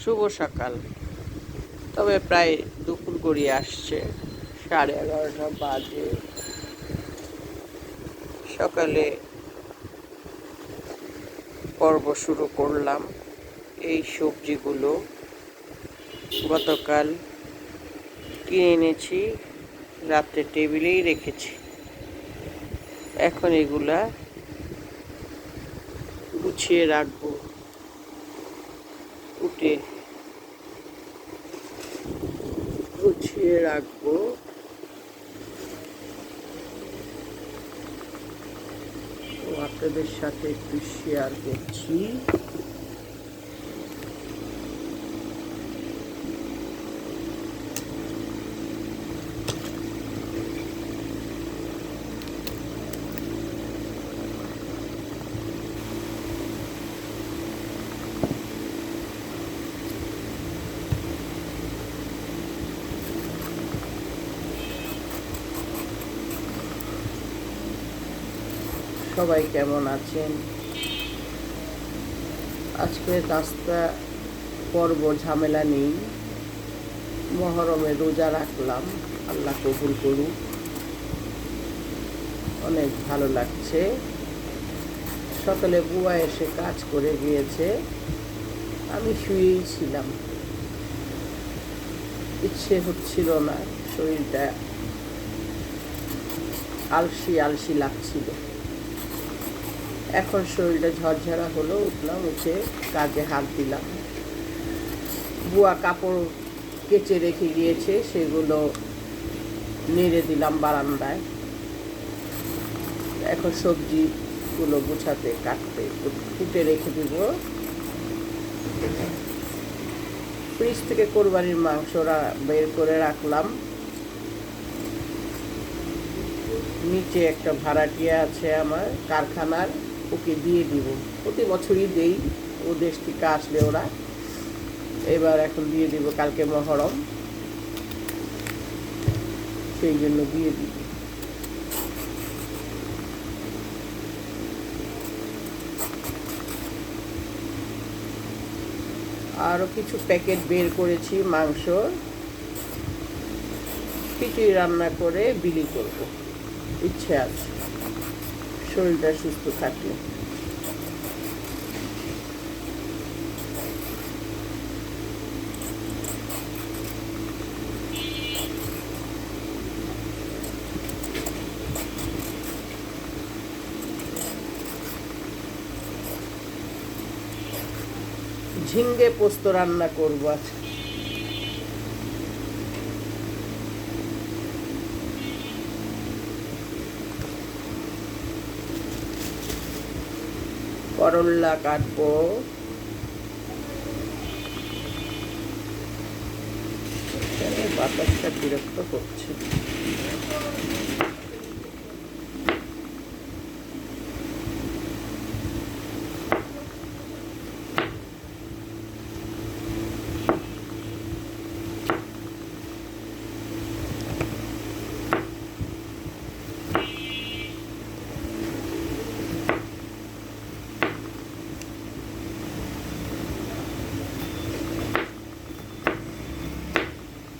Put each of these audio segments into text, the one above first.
শুভ সকাল। তবে প্রায় দুপুর গড়িয়ে আসছে, 11:30 বাজে। সকালে পর্ব শুরু করলাম। এই সবজিগুলো গতকাল কিনে এনেছি, রাত্রে টেবিলেই রেখেছি। এখন এগুলা গুছিয়ে রাখবো, উঠে গুছিয়ে রাখবো। আপনাদের সাথে একটু শেয়ার করছি। সবাই কেমন আছেন? আজকে নাস্তা পর্ব ঝামেলা নেই। মহরমে রোজা রাখলাম, আল্লাহ কবুল করুক। অনেক ভালো লাগছে। সকালে বুয়া এসে কাজ করে গিয়েছে, আমি শুয়েই ছিলাম। ইচ্ছে হচ্ছিল না, শরীরটা আলসি আলসি লাগছিল। এখন শরীরটা ঝরঝরা হলো, উঠলাম, উঠে কাজে হাত দিলাম। বুয়া কাপড় কেচে রেখে গিয়েছে, সেগুলো নেড়ে দিলাম বারান্দায়। এখন সবজিগুলো গুছাতে কাটতে কুটে রেখে দিব। ফ্রিজ থেকে কোরবানির মাংস বের করে রাখলাম। নিচে একটা ভাড়াটিয়া আছে আমার কারখানার, ওকে দিয়ে দিব। প্রতি বছরই দেই, ও দেশ থেকে আসলে ওরা। এবার এখন দিয়ে দিব, কালকে মহরম, সেই জন্য দিয়ে দিব। আরও কিছু প্যাকেট বের করেছি মাংস, খিচুড়ি রান্না করে বিলি করব, ইচ্ছে আছে শরীরটা সুস্থ থাকলে। ঝিঙ্গে পোস্ত রান্না করব আজকে। করল্লা কাটবো, বাতাসটা বিরক্ত করছে।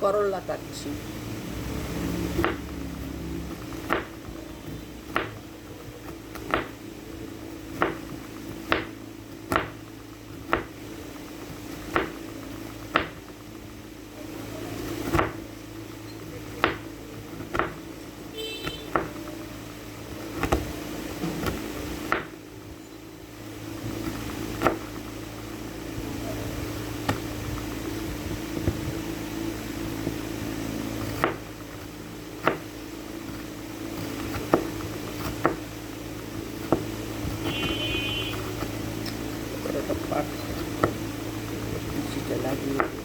করল্লা কাটছি। লাগিয়ে